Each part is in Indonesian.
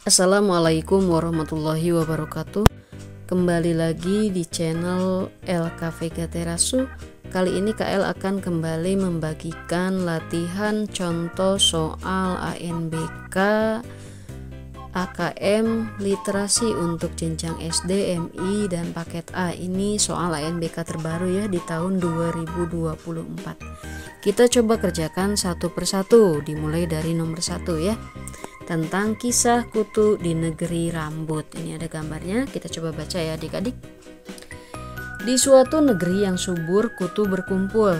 Assalamualaikum warahmatullahi wabarakatuh. Kembali lagi di channel LKVK Terasu. Kali ini KL akan kembali membagikan latihan contoh soal ANBK AKM literasi untuk jenjang SD, MI, dan paket A. Ini soal ANBK terbaru ya di tahun 2024. Kita coba kerjakan satu persatu, dimulai dari nomor 1 ya. Tentang kisah kutu di negeri rambut. Ini ada gambarnya, kita coba baca ya adik-adik. Di suatu negeri yang subur, kutu berkumpul.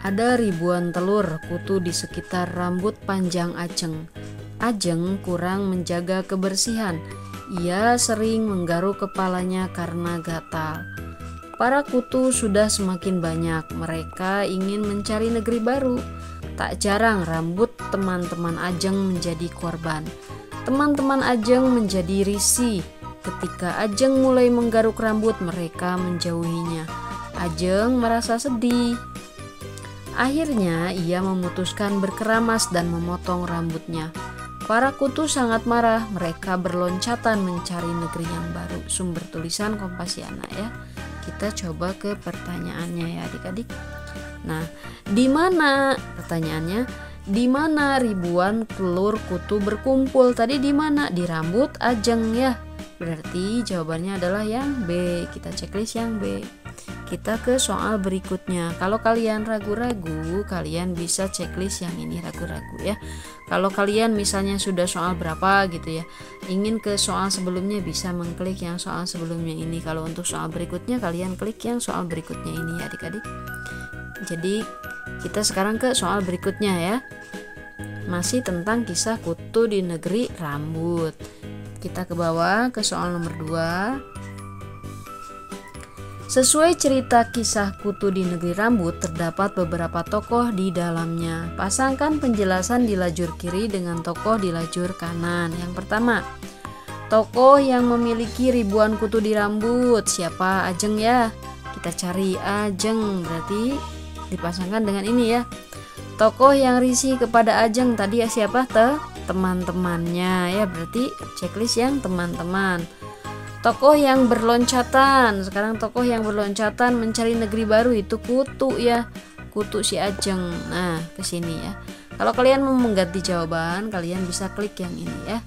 Ada ribuan telur kutu di sekitar rambut panjang Ajeng. Ajeng kurang menjaga kebersihan. Ia sering menggaruk kepalanya karena gatal. Para kutu sudah semakin banyak. Mereka ingin mencari negeri baru. Tak jarang rambut teman-teman Ajeng menjadi korban. Teman-teman Ajeng menjadi risih. Ketika Ajeng mulai menggaruk rambut, mereka menjauhinya. Ajeng merasa sedih. Akhirnya ia memutuskan berkeramas dan memotong rambutnya. Para kutu sangat marah. Mereka berloncatan mencari negeri yang baru. Sumber tulisan Kompasiana ya. Kita coba ke pertanyaannya ya adik-adik. Nah, di mana pertanyaannya? Di mana ribuan telur kutu berkumpul? Tadi di mana? Di rambut Ajeng ya. Berarti jawabannya adalah yang B. Kita checklist yang B. Kita ke soal berikutnya. Kalau kalian ragu-ragu, kalian bisa checklist yang ini ragu-ragu ya. Kalau kalian misalnya sudah soal berapa gitu ya, ingin ke soal sebelumnya, bisa mengklik yang soal sebelumnya ini. Kalau untuk soal berikutnya, kalian klik yang soal berikutnya ini ya adik-adik. Jadi kita sekarang ke soal berikutnya ya. Masih tentang kisah kutu di negeri rambut. Kita ke bawah ke soal nomor 2. Sesuai cerita kisah kutu di negeri rambut, terdapat beberapa tokoh di dalamnya. Pasangkan penjelasan di lajur kiri dengan tokoh di lajur kanan. Yang pertama, tokoh yang memiliki ribuan kutu di rambut. Siapa? Ajeng ya. Kita cari Ajeng, berarti dipasangkan dengan ini ya. Tokoh yang risih kepada Ajeng tadi ya siapa? Teman-temannya ya, berarti checklist yang teman-teman. Tokoh yang berloncatan, sekarang tokoh yang berloncatan mencari negeri baru itu kutu ya, kutu si Ajeng. Nah ke sini ya. Kalau kalian mau mengganti jawaban, kalian bisa klik yang ini ya.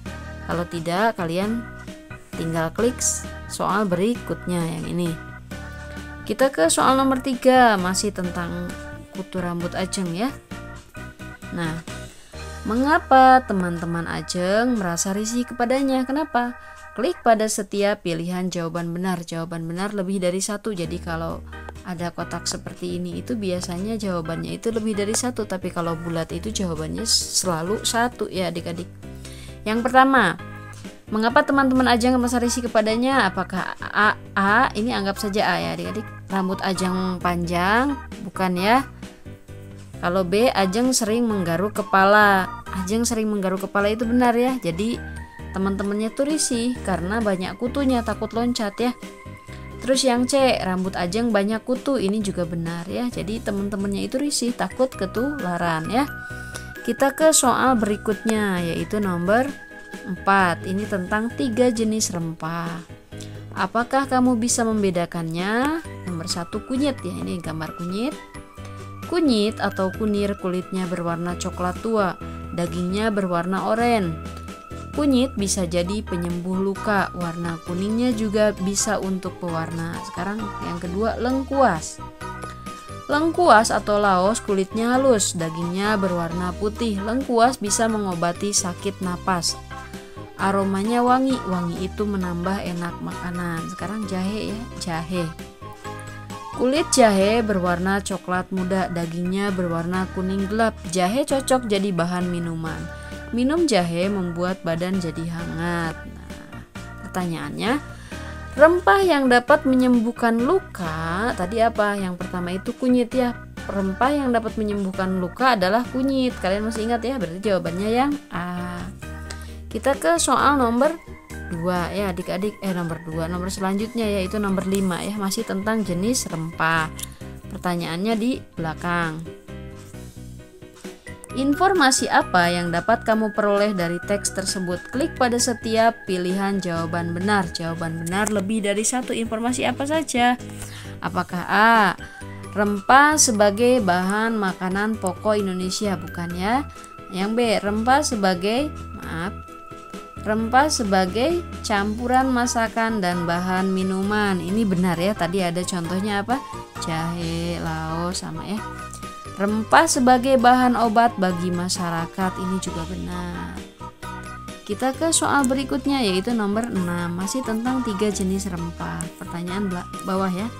Kalau tidak, kalian tinggal klik soal berikutnya yang ini. Kita ke soal nomor 3, masih tentang kutu rambut Ajeng ya. Nah, mengapa teman-teman Ajeng merasa risih kepadanya? Kenapa? Klik pada setiap pilihan jawaban benar. Jawaban benar lebih dari 1. Jadi kalau ada kotak seperti ini itu biasanya jawabannya itu lebih dari 1. Tapi kalau bulat itu jawabannya selalu 1 ya adik-adik. Yang pertama, mengapa teman-teman Ajeng merasa risih kepadanya? Apakah A? Ini anggap saja A ya adik-adik. Rambut Ajeng panjang, bukan ya. Kalau B, Ajeng sering menggaruk kepala. Ajeng sering menggaruk kepala itu benar ya. Jadi teman-temannya tuh risih karena banyak kutunya, takut loncat ya. Terus yang C, rambut Ajeng banyak kutu. Ini juga benar ya. Jadi teman-temannya itu risih, takut ketularan ya. Kita ke soal berikutnya, yaitu nomor 4. Ini tentang 3 jenis rempah. Apakah kamu bisa membedakannya? Nomor 1, kunyit ya. Ini gambar kunyit. Kunyit atau kunir kulitnya berwarna coklat tua, dagingnya berwarna oranye. Kunyit bisa jadi penyembuh luka, warna kuningnya juga bisa untuk pewarna. Sekarang yang kedua, lengkuas. Lengkuas atau laos kulitnya halus, dagingnya berwarna putih. Lengkuas bisa mengobati sakit napas. Aromanya wangi, wangi itu menambah enak makanan. Sekarang jahe ya, jahe. Kulit jahe berwarna coklat muda, dagingnya berwarna kuning gelap. Jahe cocok jadi bahan minuman. Minum jahe membuat badan jadi hangat. Nah, pertanyaannya, rempah yang dapat menyembuhkan luka tadi apa? Yang pertama itu kunyit ya. Rempah yang dapat menyembuhkan luka adalah kunyit. Kalian masih ingat ya? Berarti jawabannya yang A. Kita ke soal nomor 2 ya adik-adik. Nomor selanjutnya yaitu nomor 5 ya. Masih tentang jenis rempah. Pertanyaannya di belakang. Informasi apa yang dapat kamu peroleh dari teks tersebut? Klik pada setiap pilihan jawaban benar. Jawaban benar lebih dari satu. Informasi apa saja? Apakah A. Rempah sebagai bahan makanan pokok Indonesia? Bukan ya. Yang B. Rempah sebagai campuran masakan dan bahan minuman. Ini benar ya. Tadi ada contohnya apa? Jahe, laos sama ya. Rempah sebagai bahan obat bagi masyarakat, ini juga benar. Kita ke soal berikutnya yaitu nomor 6, masih tentang 3 jenis rempah. Pertanyaan bawah ya.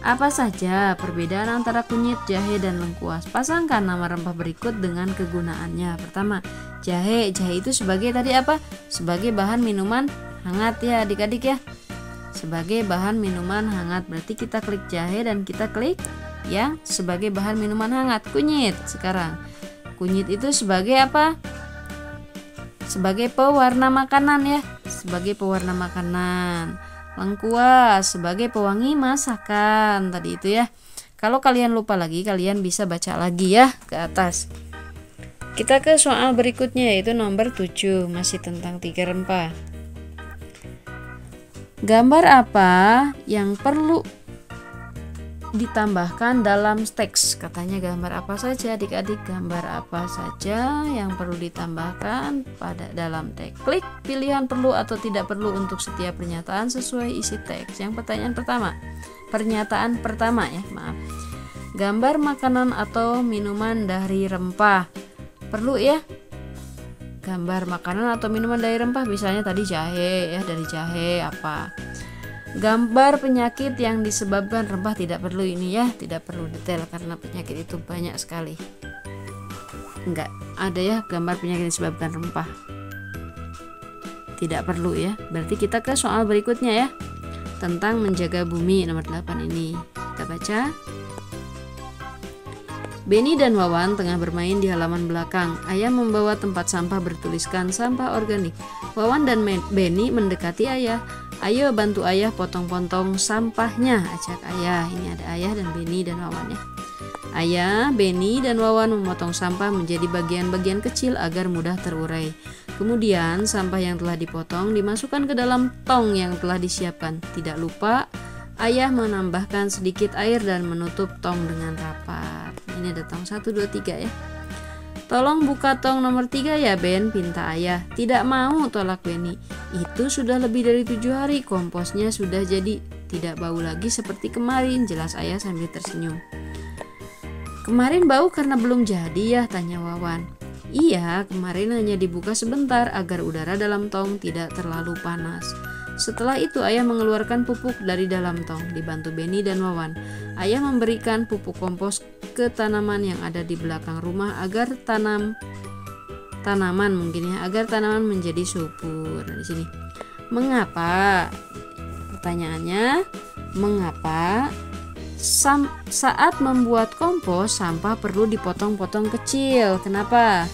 Apa saja perbedaan antara kunyit, jahe, dan lengkuas? Pasangkan nama rempah berikut dengan kegunaannya. Pertama, jahe. Jahe itu sebagai tadi apa? Sebagai bahan minuman hangat ya adik-adik ya. Sebagai bahan minuman hangat, berarti kita klik jahe dan kita klik ya sebagai bahan minuman hangat. Kunyit sekarang. Kunyit itu sebagai apa? Sebagai pewarna makanan ya. Sebagai pewarna makanan. Lengkuas sebagai pewangi masakan. Tadi itu ya. Kalau kalian lupa lagi, kalian bisa baca lagi ya ke atas. Kita ke soal berikutnya yaitu nomor 7, masih tentang 3 rempah. Gambar apa yang perlu ditambahkan dalam teks? Katanya gambar apa saja adik-adik? Gambar apa saja yang perlu ditambahkan pada dalam teks? Klik pilihan perlu atau tidak perlu untuk setiap pernyataan sesuai isi teks. Yang pernyataan pertama ya, gambar makanan atau minuman dari rempah. Perlu ya. Gambar makanan atau minuman dari rempah, misalnya tadi jahe ya, dari jahe apa. Gambar penyakit yang disebabkan rempah, tidak perlu ini ya, tidak perlu detail karena penyakit itu banyak sekali. Enggak ada ya gambar penyakit yang disebabkan rempah. Tidak perlu ya. Berarti kita ke soal berikutnya ya. Tentang menjaga bumi nomor 8 ini. Kita baca. Benny dan Wawan tengah bermain di halaman belakang. Ayah membawa tempat sampah bertuliskan sampah organik. Wawan dan Benny mendekati ayah. Ayo bantu ayah potong-potong sampahnya, ajak ayah. Ini ada ayah dan Benny dan Wawan ya. Ayah, Benny dan Wawan memotong sampah menjadi bagian-bagian kecil agar mudah terurai. Kemudian sampah yang telah dipotong dimasukkan ke dalam tong yang telah disiapkan. Tidak lupa, ayah menambahkan sedikit air dan menutup tong dengan rapat. Ini ada tong 1, 2, 3 ya. Tolong buka tong nomor 3 ya Ben, pinta ayah. Tidak mau, tolak Benny. Itu sudah lebih dari 7 hari, komposnya sudah jadi. Tidak bau lagi seperti kemarin, jelas ayah sambil tersenyum. Kemarin bau karena belum jadi ya, tanya Wawan. Iya, kemarin hanya dibuka sebentar agar udara dalam tong tidak terlalu panas. Setelah itu ayah mengeluarkan pupuk dari dalam tong, dibantu Benny dan Wawan. Ayah memberikan pupuk kompos ke tanaman yang ada di belakang rumah agar tanaman menjadi subur. Nah, di sini. Mengapa? Pertanyaannya, mengapa saat membuat kompos sampah perlu dipotong-potong kecil? Kenapa?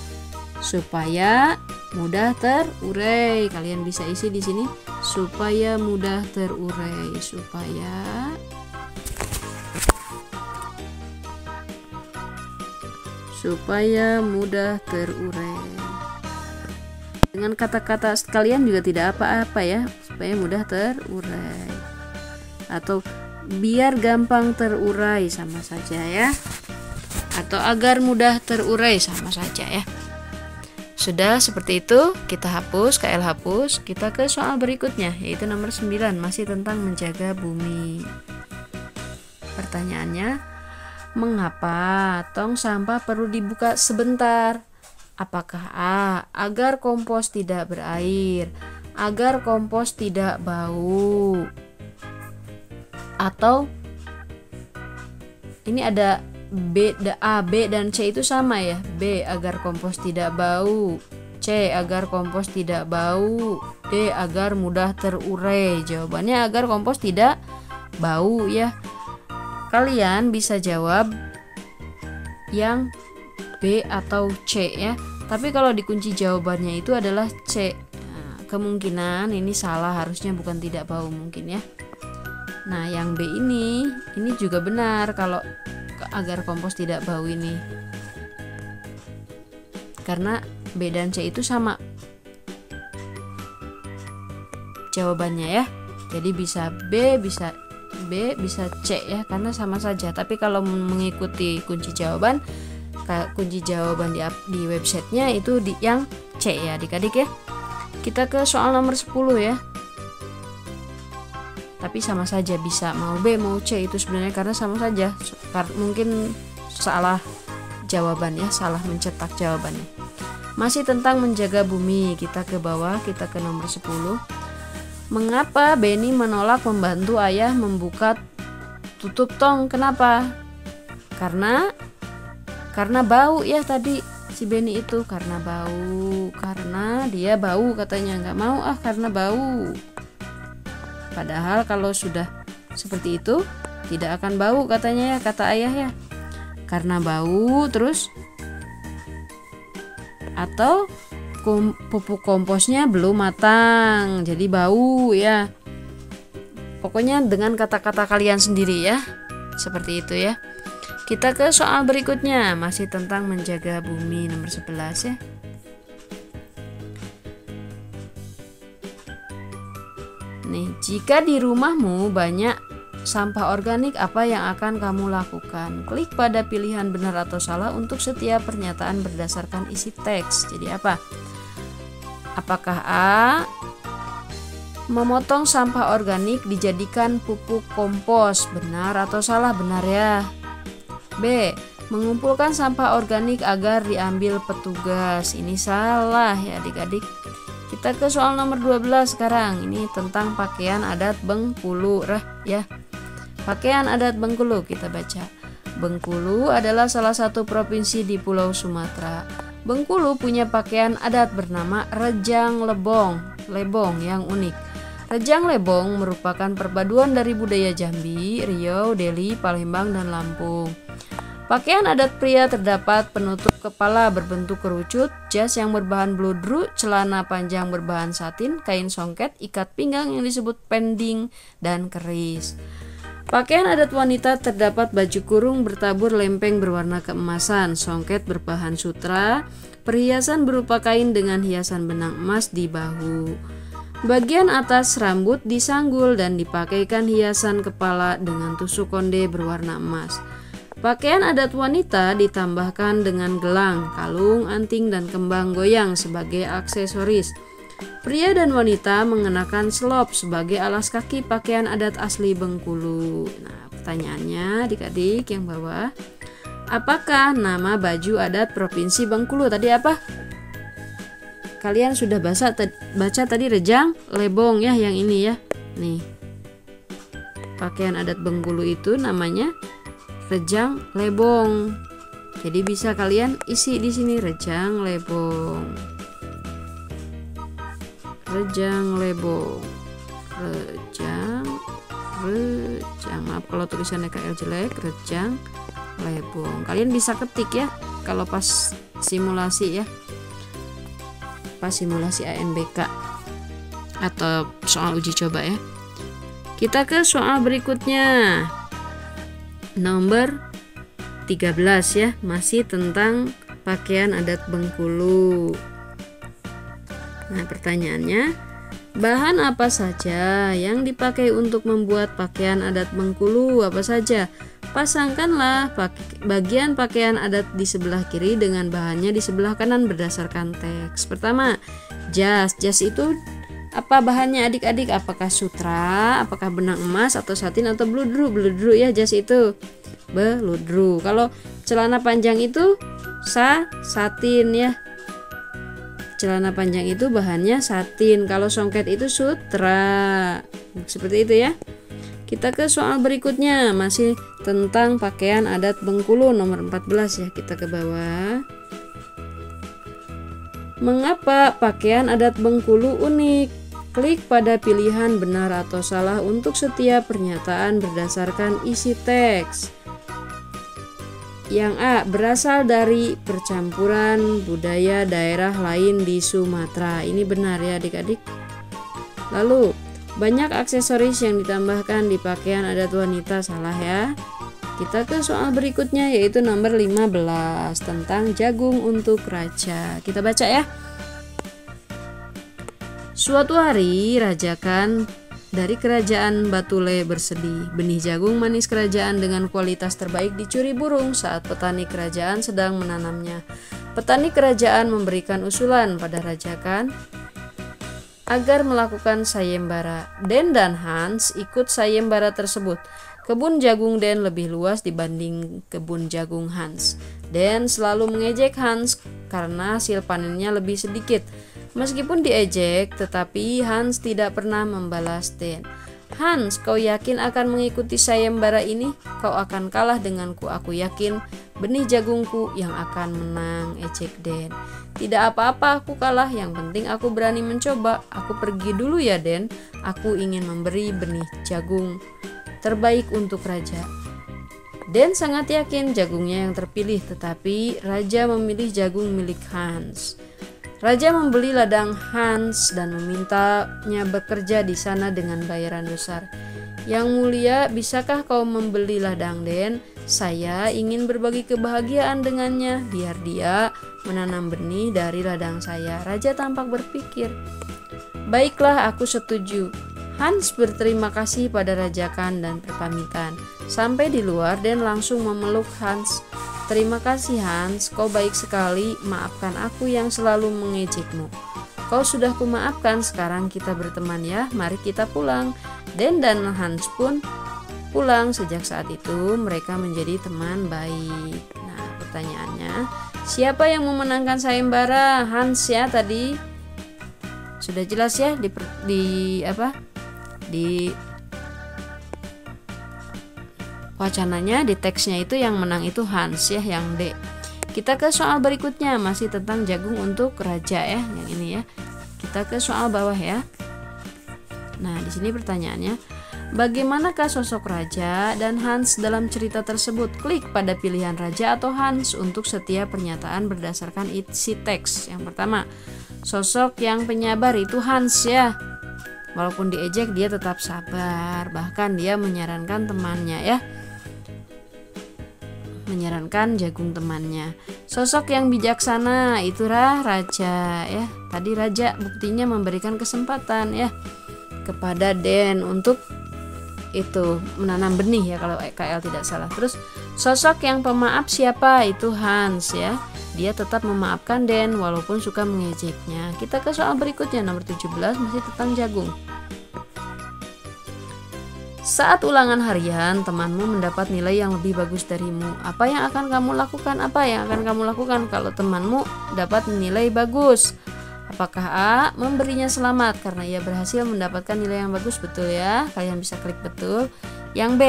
Supaya mudah terurai. Kalian bisa isi di sini. Supaya mudah terurai. Supaya mudah terurai. Dengan kata-kata sekalian juga tidak apa-apa ya. Supaya mudah terurai. Atau biar gampang terurai sama saja ya. Atau agar mudah terurai sama saja ya. Sudah seperti itu, kita hapus, KL hapus. Kita ke soal berikutnya yaitu nomor 9, masih tentang menjaga bumi. Pertanyaannya, mengapa tong sampah perlu dibuka sebentar? Apakah A. Agar kompos tidak berair, agar kompos tidak bau, atau ini ada A, B, dan C itu sama ya. B. Agar kompos tidak bau. C. Agar kompos tidak bau. D. Agar mudah terurai. Jawabannya agar kompos tidak bau ya. Kalian bisa jawab yang B atau C ya. Tapi kalau dikunci jawabannya itu adalah C. Nah, kemungkinan ini salah, harusnya bukan tidak bau mungkin ya. Nah, yang B ini juga benar kalau agar kompos tidak bau ini. karena B dan C itu sama jawabannya ya. Jadi bisa B, bisa C ya, karena sama saja. Tapi kalau mengikuti kunci jawaban di websitenya itu yang C ya adik-adik ya. Kita ke soal nomor 10 ya. Tapi sama saja, bisa mau B mau C itu sebenarnya karena sama saja. Mungkin salah jawaban ya, salah mencetak jawabannya. Masih tentang menjaga bumi, kita ke bawah, kita ke nomor 10. Mengapa Benny menolak membantu ayah membuka tutup tong? Kenapa? Karena bau ya tadi si Benny itu, karena bau, karena dia bau katanya, nggak mau karena bau. Padahal kalau sudah seperti itu tidak akan bau katanya ya, kata ayah ya, karena bau. Terus atau pupuk komposnya belum matang jadi bau ya. Pokoknya dengan kata-kata kalian sendiri ya, seperti itu ya. Kita ke soal berikutnya, masih tentang menjaga bumi, nomor 11 ya. Nih, jika di rumahmu banyak sampah organik, apa yang akan kamu lakukan? Klik pada pilihan benar atau salah untuk setiap pernyataan berdasarkan isi teks. Jadi apa? Apakah A, memotong sampah organik dijadikan pupuk kompos? Benar atau salah? Benar ya. B, mengumpulkan sampah organik agar diambil petugas. Ini salah ya adik-adik. Kita ke soal nomor 12 sekarang. Ini tentang pakaian adat Bengkulu ya. Pakaian adat Bengkulu kita baca. Bengkulu adalah salah satu provinsi di Pulau Sumatera. Bengkulu punya pakaian adat bernama Rejang Lebong yang unik. Rejang Lebong merupakan perpaduan dari budaya Jambi, Riau, Deli, Palembang, dan Lampung. Pakaian adat pria terdapat penutup kepala berbentuk kerucut, jas yang berbahan bludru, celana panjang berbahan satin, kain songket, ikat pinggang yang disebut pending, dan keris. Pakaian adat wanita terdapat baju kurung bertabur lempeng berwarna keemasan, songket berbahan sutra, perhiasan berupa kain dengan hiasan benang emas di bahu. Bagian atas rambut disanggul dan dipakaikan hiasan kepala dengan tusuk konde berwarna emas. Pakaian adat wanita ditambahkan dengan gelang, kalung, anting, dan kembang goyang sebagai aksesoris. Pria dan wanita mengenakan selop sebagai alas kaki pakaian adat asli Bengkulu. Nah, pertanyaannya adik-adik yang bawah, apakah nama baju adat Provinsi Bengkulu? Tadi apa? Kalian sudah baca tadi Rejang Lebong ya, yang ini ya. Nih, pakaian adat Bengkulu itu namanya Rejang Lebong. Jadi bisa kalian isi di sini Rejang Lebong. Rejang Lebong. Rejang. Maaf kalau tulisannya KL jelek. Rejang Lebong. Kalian bisa ketik ya kalau pas simulasi ya. Pas simulasi ANBK atau soal uji coba ya. Kita ke soal berikutnya. Nomor 13 ya, masih tentang pakaian adat Bengkulu. Nah, pertanyaannya, bahan apa saja yang dipakai untuk membuat pakaian adat Bengkulu? Apa saja? Pasangkanlah bagian pakaian adat di sebelah kiri dengan bahannya di sebelah kanan berdasarkan teks. Pertama, jas. Jas itu apa bahannya adik-adik? Apakah sutra, apakah benang emas, atau satin, atau bludru? Bludru ya, jas itu bludru. Kalau celana panjang itu satin ya. Celana panjang itu bahannya satin. Kalau songket itu sutra. Seperti itu ya. Kita ke soal berikutnya, masih tentang pakaian adat Bengkulu, nomor 14 ya. Kita ke bawah. Mengapa pakaian adat Bengkulu unik? Klik pada pilihan benar atau salah untuk setiap pernyataan berdasarkan isi teks. Yang A, berasal dari percampuran budaya daerah lain di Sumatera. Ini benar ya adik-adik. Lalu, banyak aksesoris yang ditambahkan di pakaian adat wanita. Salah ya. Kita ke soal berikutnya yaitu nomor 15 tentang jagung untuk raja. Kita baca ya. Suatu hari Raja Khan dari kerajaan Batule bersedih. Benih jagung manis kerajaan dengan kualitas terbaik dicuri burung saat petani kerajaan sedang menanamnya. Petani kerajaan memberikan usulan pada Raja Khan agar melakukan sayembara. Den dan Hans ikut sayembara tersebut. Kebun jagung Den lebih luas dibanding kebun jagung Hans. Den selalu mengejek Hans karena hasil panennya lebih sedikit. Meskipun diejek, tetapi Hans tidak pernah membalas Den. Hans, kau yakin akan mengikuti sayembara ini? Kau akan kalah denganku, aku yakin. Benih jagungku yang akan menang, ejek Den. Tidak apa-apa, aku kalah, yang penting aku berani mencoba. Aku pergi dulu ya Den, aku ingin memberi benih jagung terbaik untuk raja. Den sangat yakin jagungnya yang terpilih, tetapi raja memilih jagung milik Hans. Raja membeli ladang Hans dan memintanya bekerja di sana dengan bayaran besar. Yang mulia, bisakah kau membeli ladang Den? Saya ingin berbagi kebahagiaan dengannya, biar dia menanam benih dari ladang saya. Raja tampak berpikir. Baiklah, aku setuju. Hans berterima kasih pada Raja Khan dan berpamitan. Sampai di luar, Den langsung memeluk Hans. Terima kasih Hans, kau baik sekali, maafkan aku yang selalu mengejekmu. Kau sudah kumaafkan, sekarang kita berteman ya, mari kita pulang. Den dan Hans pun pulang. Sejak saat itu mereka menjadi teman baik. Nah, pertanyaannya, siapa yang memenangkan sayembara? Hans ya tadi. Sudah jelas ya di wacananya, di teksnya itu yang menang itu Hans ya, yang D. Kita ke soal berikutnya, masih tentang jagung untuk raja ya, yang ini ya. Kita ke soal bawah ya. Nah, di sini pertanyaannya, bagaimanakah sosok raja dan Hans dalam cerita tersebut? Klik pada pilihan raja atau Hans untuk setiap pernyataan berdasarkan isi teks. Yang pertama, sosok yang penyabar itu Hans ya. Walaupun diejek dia tetap sabar, bahkan dia menyarankan temannya ya. Menyarankan jagung temannya. Sosok yang bijaksana itulah raja ya. Tadi raja buktinya memberikan kesempatan ya kepada Den untuk itu menanam benih ya kalau KL tidak salah. Terus sosok yang pemaaf siapa? Itu Hans ya. Dia tetap memaafkan Den walaupun suka mengejeknya. Kita ke soal berikutnya nomor 17, masih tentang jagung. Saat ulangan harian, temanmu mendapat nilai yang lebih bagus darimu. Apa yang akan kamu lakukan? Apa yang akan kamu lakukan kalau temanmu dapat nilai bagus? Apakah A. Memberinya selamat karena ia berhasil mendapatkan nilai yang bagus? Betul ya, kalian bisa klik betul. Yang B.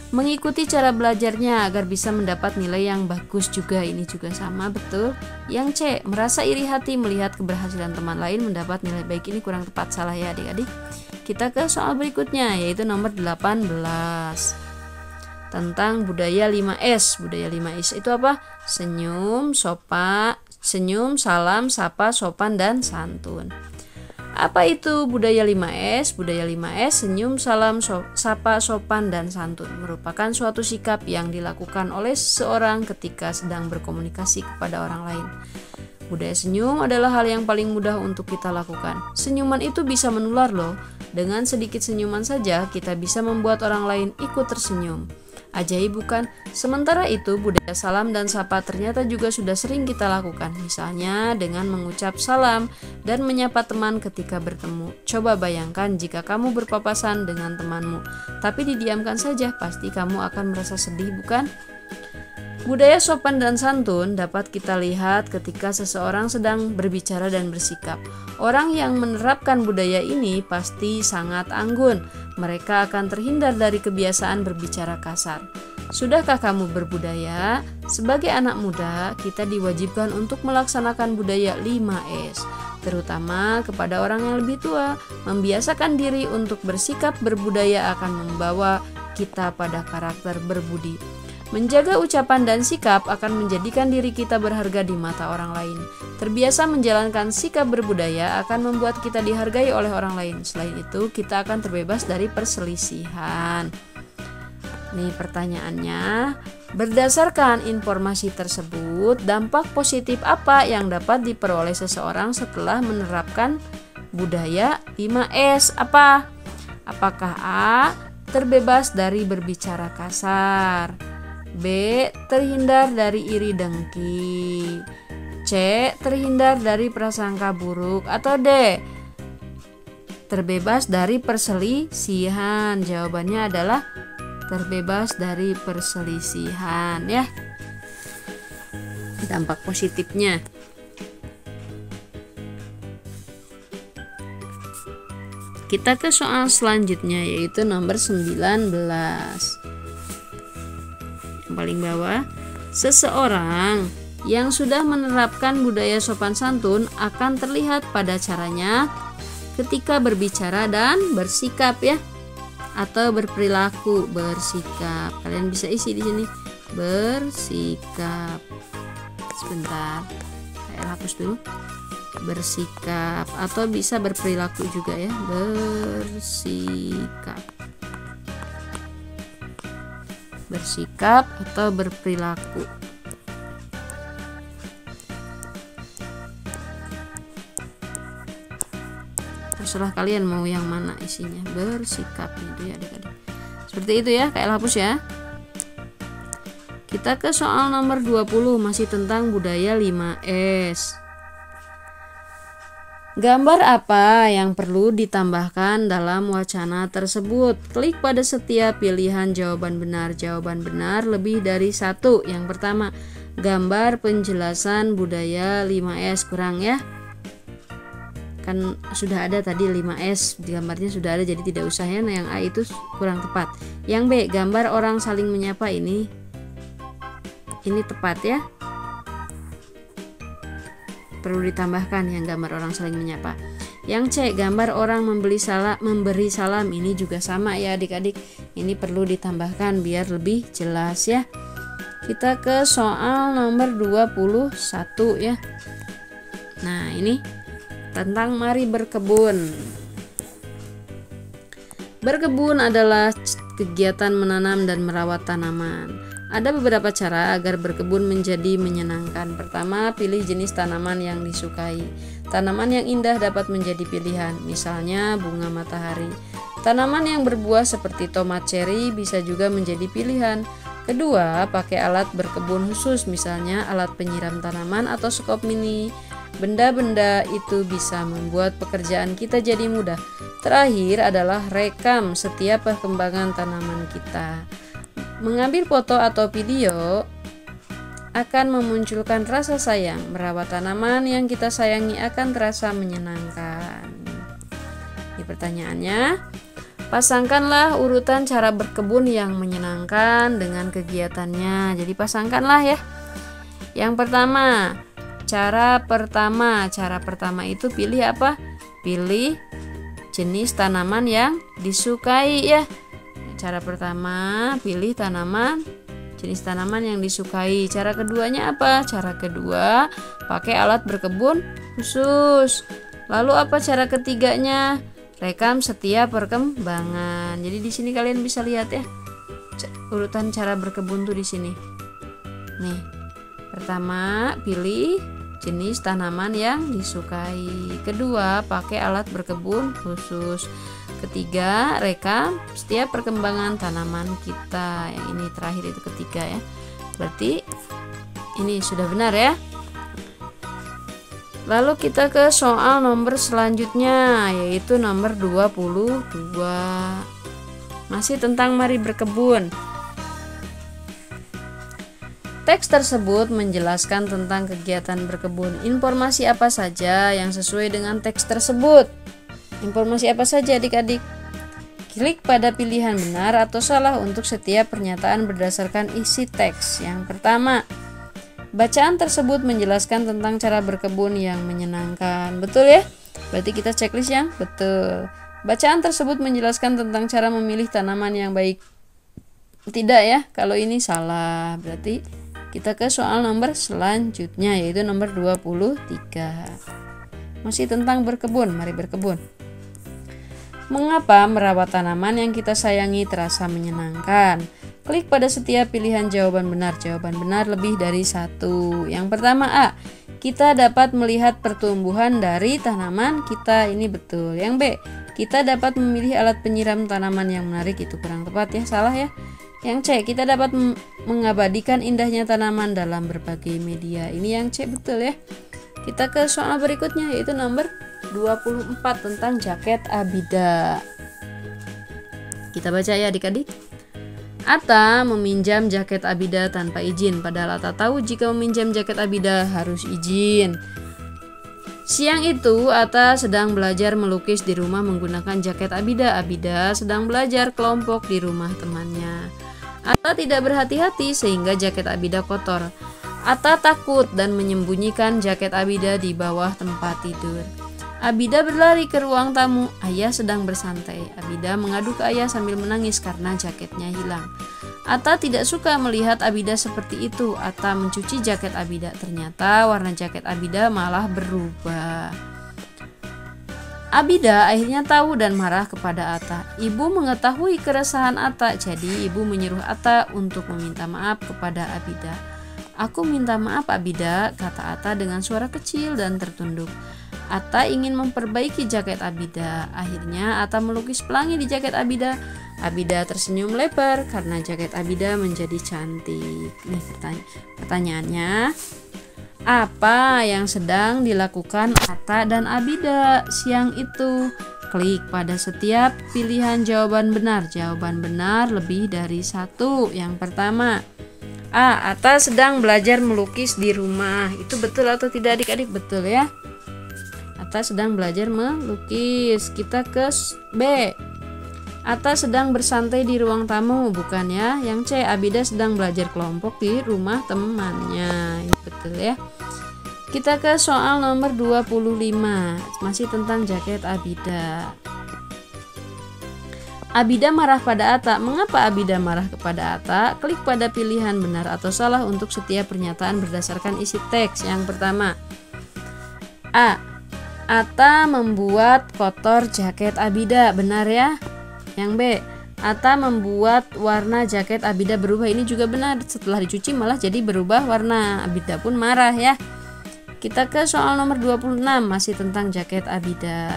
Mengikuti cara belajarnya agar bisa mendapat nilai yang bagus juga. Ini juga sama, betul. Yang C. Merasa iri hati melihat keberhasilan teman lain mendapat nilai baik. Ini kurang tepat, salah ya adik-adik. Kita ke soal berikutnya yaitu nomor 18 tentang budaya 5S. Budaya 5S itu apa? Senyum, salam, sapa, sopan, dan santun. Apa itu budaya 5S? Budaya 5S, senyum, salam, sapa, sopan, dan santun merupakan suatu sikap yang dilakukan oleh seseorang ketika sedang berkomunikasi kepada orang lain. Budaya senyum adalah hal yang paling mudah untuk kita lakukan. Senyuman itu bisa menular loh. Dengan sedikit senyuman saja kita bisa membuat orang lain ikut tersenyum. Ajaib bukan? Sementara itu budaya salam dan sapa ternyata juga sudah sering kita lakukan. Misalnya dengan mengucap salam dan menyapa teman ketika bertemu. Coba bayangkan jika kamu berpapasan dengan temanmu, tapi didiamkan saja, pasti kamu akan merasa sedih bukan? Budaya sopan dan santun dapat kita lihat ketika seseorang sedang berbicara dan bersikap. Orang yang menerapkan budaya ini pasti sangat anggun. Mereka akan terhindar dari kebiasaan berbicara kasar. Sudahkah kamu berbudaya? Sebagai anak muda, kita diwajibkan untuk melaksanakan budaya 5S, terutama kepada orang yang lebih tua. Membiasakan diri untuk bersikap berbudaya akan membawa kita pada karakter berbudi. Menjaga ucapan dan sikap akan menjadikan diri kita berharga di mata orang lain. Terbiasa menjalankan sikap berbudaya akan membuat kita dihargai oleh orang lain. Selain itu, kita akan terbebas dari perselisihan. Nih pertanyaannya, berdasarkan informasi tersebut, dampak positif apa yang dapat diperoleh seseorang setelah menerapkan budaya 5S? Apakah A. Terbebas dari berbicara kasar, B. Terhindar dari iri dengki, C. Terhindar dari prasangka buruk, atau D. Terbebas dari perselisihan? Jawabannya adalah terbebas dari perselisihan ya. Dampak positifnya. Kita ke soal selanjutnya, yaitu nomor 19. Yang paling bawah, seseorang yang sudah menerapkan budaya sopan santun akan terlihat pada caranya ketika berbicara dan bersikap ya, atau berperilaku. Bersikap, kalian bisa isi di sini bersikap. Sebentar, saya hapus dulu. Bersikap, atau bisa berperilaku juga ya, bersikap atau berperilaku. Terserah kalian mau yang mana isinya, bersikap itu ya adik-adik. Seperti itu ya, kayak hapus ya. Kita ke soal nomor 20, masih tentang budaya 5S. Gambar apa yang perlu ditambahkan dalam wacana tersebut? Klik pada setiap pilihan jawaban benar. Jawaban benar lebih dari satu. Yang pertama, gambar penjelasan budaya 5S, kurang ya. Kan sudah ada tadi 5S, di gambarnya sudah ada, jadi tidak usah ya. Nah, yang A itu kurang tepat. Yang B, gambar orang saling menyapa, ini tepat ya. Perlu ditambahkan yang gambar orang saling menyapa. Yang C, gambar orang memberi salam, ini juga sama ya adik-adik. Ini perlu ditambahkan biar lebih jelas ya. Kita ke soal nomor 21 ya. Nah, ini tentang mari berkebun. Berkebun adalah kegiatan menanam dan merawat tanaman. Ada beberapa cara agar berkebun menjadi menyenangkan. Pertama, pilih jenis tanaman yang disukai. Tanaman yang indah dapat menjadi pilihan, misalnya bunga matahari. Tanaman yang berbuah seperti tomat ceri bisa juga menjadi pilihan. Kedua, pakai alat berkebun khusus, misalnya alat penyiram tanaman atau skop mini. Benda-benda itu bisa membuat pekerjaan kita jadi mudah. Terakhir adalah rekam setiap perkembangan tanaman kita. Mengambil foto atau video akan memunculkan rasa sayang. Merawat tanaman yang kita sayangi akan terasa menyenangkan. Ini pertanyaannya. Pasangkanlah urutan cara berkebun yang menyenangkan dengan kegiatannya. Jadi pasangkanlah ya. Yang pertama, cara pertama itu pilih apa? Pilih jenis tanaman yang disukai ya. Cara pertama, pilih jenis tanaman yang disukai. Cara keduanya apa? Cara kedua, pakai alat berkebun khusus. Lalu apa cara ketiganya? Rekam setiap perkembangan. Jadi di sini kalian bisa lihat ya, urutan cara berkebun tuh di sini. Nih, pertama pilih jenis tanaman yang disukai. Kedua, pakai alat berkebun khusus. Ketiga, rekam setiap perkembangan tanaman kita. Yang ini terakhir itu ketiga ya. Berarti ini sudah benar ya. Lalu kita ke soal nomor selanjutnya, yaitu nomor 22. Masih tentang mari berkebun. Teks tersebut menjelaskan tentang kegiatan berkebun. Informasi apa saja yang sesuai dengan teks tersebut? Informasi apa saja adik-adik? Klik pada pilihan benar atau salah untuk setiap pernyataan berdasarkan isi teks. Yang pertama, bacaan tersebut menjelaskan tentang cara berkebun yang menyenangkan. Betul ya? Berarti kita checklist yang betul. Bacaan tersebut menjelaskan tentang cara memilih tanaman yang baik. Tidak ya, kalau ini salah. Berarti kita ke soal nomor selanjutnya, yaitu nomor 23. Masih tentang berkebun, mari berkebun. Mengapa merawat tanaman yang kita sayangi terasa menyenangkan? Klik pada setiap pilihan jawaban benar. Jawaban benar lebih dari satu. Yang pertama A. Kita dapat melihat pertumbuhan dari tanaman kita. Ini betul. Yang B. Kita dapat memilih alat penyiram tanaman yang menarik. Itu kurang tepat ya, salah ya. Yang C. Kita dapat mengabadikan indahnya tanaman dalam berbagai media. Ini yang C betul ya. Kita ke soal berikutnya, yaitu nomor 24 tentang jaket Abida. Kita baca ya adik-adik. Atta meminjam jaket Abida tanpa izin, padahal Atta tahu jika meminjam jaket Abida harus izin. Siang itu Atta sedang belajar melukis di rumah menggunakan jaket Abida. Abida sedang belajar kelompok di rumah temannya. Atta tidak berhati-hati sehingga jaket Abida kotor. Atta takut dan menyembunyikan jaket Abida di bawah tempat tidur. Abida berlari ke ruang tamu. Ayah sedang bersantai. Abida mengadu ke ayah sambil menangis karena jaketnya hilang. Atta tidak suka melihat Abida seperti itu. Atta mencuci jaket Abida. Ternyata warna jaket Abida malah berubah. Abida akhirnya tahu dan marah kepada Atta. Ibu mengetahui keresahan Atta, jadi ibu menyuruh Atta untuk meminta maaf kepada Abida. Aku minta maaf Abida, kata Atta dengan suara kecil dan tertunduk. Atta ingin memperbaiki jaket Abida. Akhirnya Atta melukis pelangi di jaket Abida. Abida tersenyum lebar karena jaket Abida menjadi cantik. Nih pertanyaannya, apa yang sedang dilakukan Atta dan Abida siang itu? Klik pada setiap pilihan jawaban benar. Jawaban benar lebih dari satu. Yang pertama, A. Atta sedang belajar melukis di rumah. Itu betul atau tidak adik-adik? Betul ya. Atta sedang belajar melukis. Kita ke B. Atta sedang bersantai di ruang tamu. Bukan ya. Yang C. Abida sedang belajar kelompok di rumah temannya. Ini betul ya. Kita ke soal nomor 25. Masih tentang jaket Abida. Abida marah pada Atta. Mengapa Abida marah kepada Atta? Klik pada pilihan benar atau salah untuk setiap pernyataan berdasarkan isi teks. Yang pertama, A. Atta membuat kotor jaket Abida. Benar ya. Yang B. Atta membuat warna jaket Abida berubah. Ini juga benar. Setelah dicuci malah jadi berubah warna. Abida pun marah ya. Kita ke soal nomor 26. Masih tentang jaket Abida.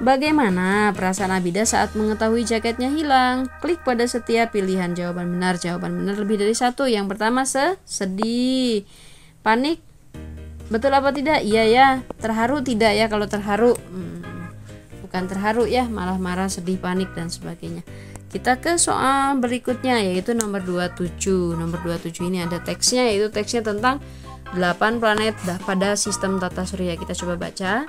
Bagaimana perasaan Abida saat mengetahui jaketnya hilang? Klik pada setiap pilihan jawaban benar. Jawaban benar lebih dari satu. Yang pertama, sedih. Panik. Betul apa tidak? Iya ya. Terharu tidak ya? Kalau terharu bukan terharu ya, malah marah, sedih, panik dan sebagainya. Kita ke soal berikutnya, yaitu nomor 27. Nomor 27 ini ada teksnya, yaitu teksnya tentang 8 planet pada sistem tata surya. Kita coba baca.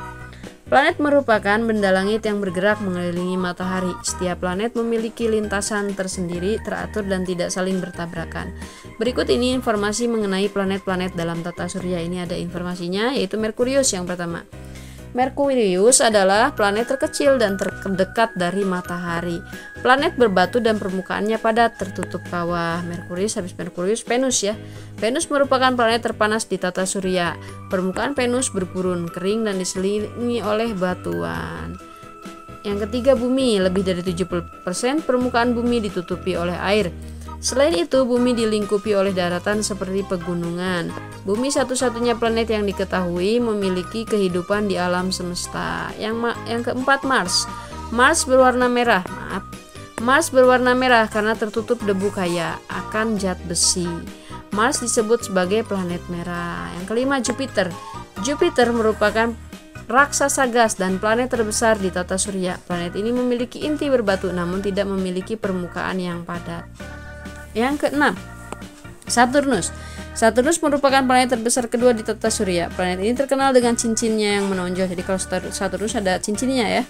Planet merupakan benda langit yang bergerak mengelilingi matahari. Setiap planet memiliki lintasan tersendiri, teratur dan tidak saling bertabrakan. Berikut ini informasi mengenai planet-planet dalam tata surya. Ini ada informasinya, yaitu Merkurius yang pertama. Merkurius adalah planet terkecil dan terdekat dari matahari. Planet berbatu dan permukaannya padat, tertutup kawah. Merkurius, habis Merkurius, Venus ya. Venus merupakan planet terpanas di tata surya. Permukaan Venus bergurun, kering dan diselimuti oleh batuan. Yang ketiga, Bumi. Lebih dari 70% permukaan Bumi ditutupi oleh air. Selain itu, Bumi dilingkupi oleh daratan seperti pegunungan. Bumi satu-satunya planet yang diketahui memiliki kehidupan di alam semesta. Yang keempat, Mars. Mars berwarna merah. Mars berwarna merah karena tertutup debu kaya akan zat besi. Mars disebut sebagai planet merah. Yang kelima, Jupiter. Jupiter merupakan raksasa gas dan planet terbesar di tata surya. Planet ini memiliki inti berbatu namun tidak memiliki permukaan yang padat. Yang keenam, Saturnus. Saturnus merupakan planet terbesar kedua di tata surya. Planet ini terkenal dengan cincinnya yang menonjol. Jadi kalau Saturnus ada cincinnya ya.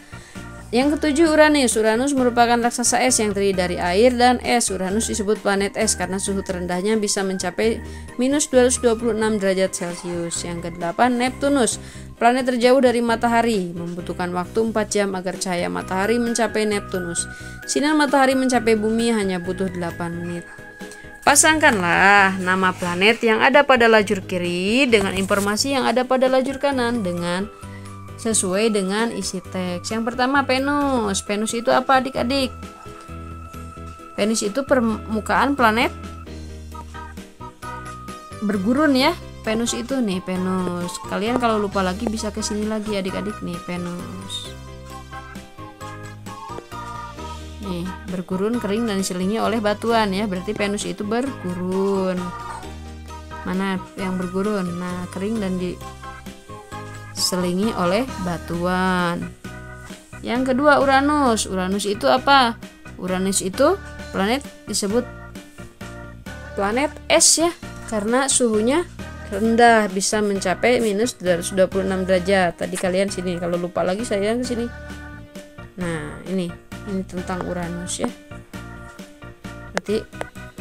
Yang ketujuh, Uranus. Uranus merupakan raksasa es yang terdiri dari air dan es. Uranus disebut planet es karena suhu terendahnya bisa mencapai minus 226 derajat Celcius. Yang kedelapan, Neptunus. Planet terjauh dari matahari, membutuhkan waktu 4 jam agar cahaya matahari mencapai Neptunus. Sinar matahari mencapai bumi hanya butuh 8 menit. Pasangkanlah nama planet yang ada pada lajur kiri dengan informasi yang ada pada lajur kanan dengan sesuai dengan isi teks. Yang pertama, Venus. Venus itu apa adik-adik? Venus itu permukaan planet bergurun ya. Venus itu nih, Venus. Kalian kalau lupa lagi bisa ke sini lagi adik-adik nih, Venus. Nih, bergurun, kering dan diselingi oleh batuan ya. Berarti Venus itu bergurun. Mana yang bergurun? Nah, kering dan diselingi oleh batuan. Yang kedua, Uranus. Uranus itu apa? Uranus itu planet disebut planet es ya, karena suhunya rendah, bisa mencapai minus 226 derajat. Tadi kalian sini, kalau lupa lagi saya ke sini. Nah, ini tentang Uranus ya. Berarti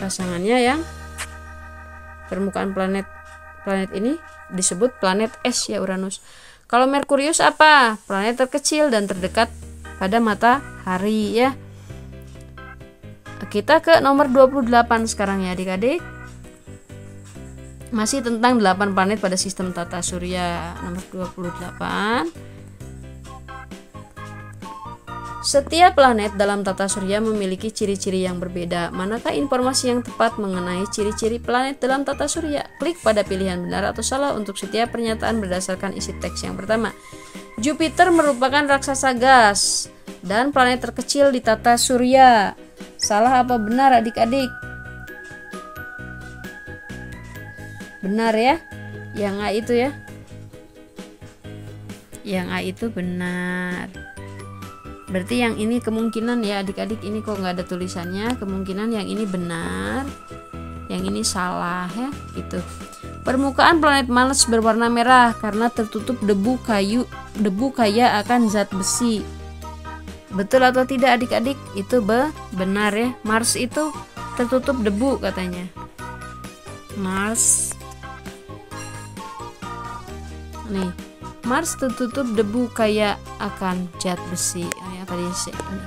pasangannya yang permukaan planet ini disebut planet es ya, Uranus. Kalau Merkurius apa? Planet terkecil dan terdekat pada matahari ya. Kita ke nomor 28 sekarang ya adik-adik. Masih tentang 8 planet pada sistem tata surya. Nomor 28. Setiap planet dalam tata surya memiliki ciri-ciri yang berbeda. Manakah informasi yang tepat mengenai ciri-ciri planet dalam tata surya? Klik pada pilihan benar atau salah untuk setiap pernyataan berdasarkan isi teks yang pertama. Jupiter merupakan raksasa gas dan planet terkecil di tata surya. Salah apa benar adik-adik? Benar ya, yang A itu ya. Yang A itu benar. Berarti yang ini kemungkinan ya adik-adik, ini kok nggak ada tulisannya. Kemungkinan yang ini benar, yang ini salah ya. Itu. Permukaan planet Mars berwarna merah karena tertutup debu kaya akan zat besi. Betul atau tidak adik-adik? Itu benar ya. Mars itu tertutup debu katanya. Mars. Nih, Mars tertutup debu kaya akan zat besi. Ya, tadi ini.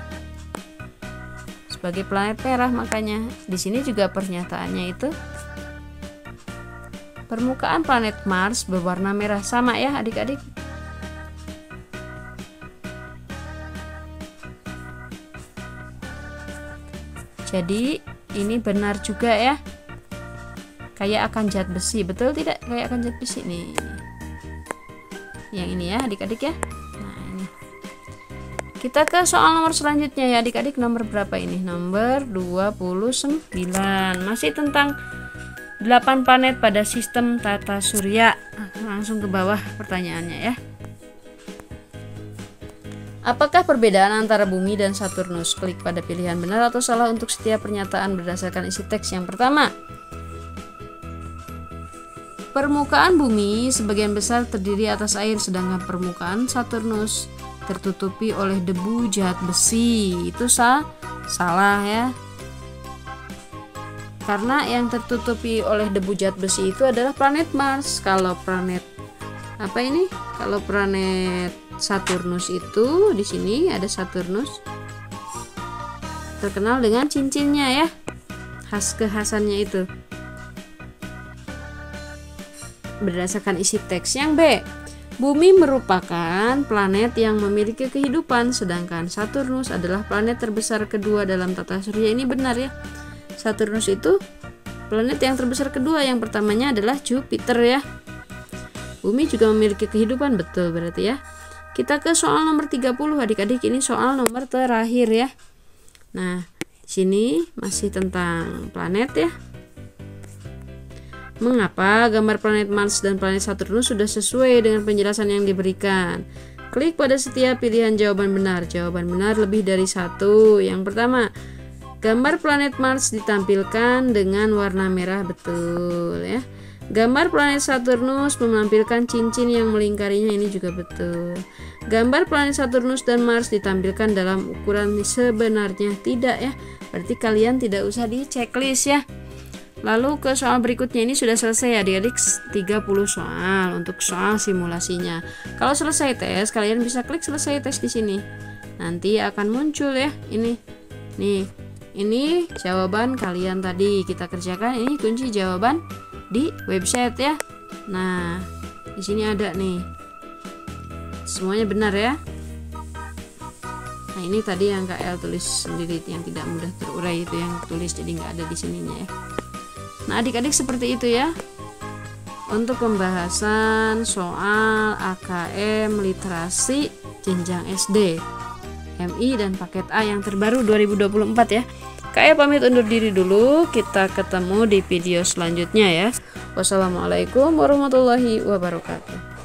Sebagai planet merah, makanya di sini juga pernyataannya itu permukaan planet Mars berwarna merah, sama ya adik-adik. Jadi ini benar juga ya. Kayak akan zat besi, betul tidak? Kayak akan zat besi nih. Yang ini ya adik-adik ya. Nah ini. Kita ke soal nomor selanjutnya ya adik-adik. Nomor berapa ini? Nomor 29. Masih tentang 8 planet pada sistem tata surya. Langsung ke bawah pertanyaannya ya. Apakah perbedaan antara bumi dan Saturnus? Klik pada pilihan benar atau salah untuk setiap pernyataan berdasarkan isi teks yang pertama. Permukaan bumi sebagian besar terdiri atas air, sedangkan permukaan Saturnus tertutupi oleh debu zat besi. Itu salah ya. Karena yang tertutupi oleh debu zat besi itu adalah planet Mars. Kalau planet apa ini? Kalau planet Saturnus itu di sini ada Saturnus. Terkenal dengan cincinnya ya. Kekhasannya itu. Berdasarkan isi teks yang B, Bumi merupakan planet yang memiliki kehidupan, sedangkan Saturnus adalah planet terbesar kedua dalam tata surya. Ini benar ya. Saturnus itu planet yang terbesar kedua, yang pertamanya adalah Jupiter ya. Bumi juga memiliki kehidupan, betul berarti ya. Kita ke soal nomor 30 adik-adik, ini soal nomor terakhir ya. Nah, di sini masih tentang planet ya. Mengapa gambar planet Mars dan planet Saturnus sudah sesuai dengan penjelasan yang diberikan? Klik pada setiap pilihan jawaban benar. Jawaban benar lebih dari satu. Yang pertama, gambar planet Mars ditampilkan dengan warna merah, betul ya. Gambar planet Saturnus menampilkan cincin yang melingkarinya, ini juga betul. Gambar planet Saturnus dan Mars ditampilkan dalam ukuran sebenarnya, tidak ya. Berarti kalian tidak usah di checklist ya. Lalu ke soal berikutnya, ini sudah selesai adik-adik 30 soal untuk soal simulasinya. Kalau selesai tes, kalian bisa klik selesai tes di sini. Nanti akan muncul ya ini. Nih, ini jawaban kalian tadi kita kerjakan, ini kunci jawaban di website ya. Nah, di sini ada nih. Semuanya benar ya. Nah ini tadi yang KL tulis sendiri yang tidak mudah terurai, itu yang tulis jadi nggak ada di sininya ya. Nah adik-adik seperti itu ya untuk pembahasan soal AKM literasi jenjang SD, MI dan paket A yang terbaru 2024 ya. Kak pamit undur diri dulu, kita ketemu di video selanjutnya ya. Wassalamualaikum warahmatullahi wabarakatuh.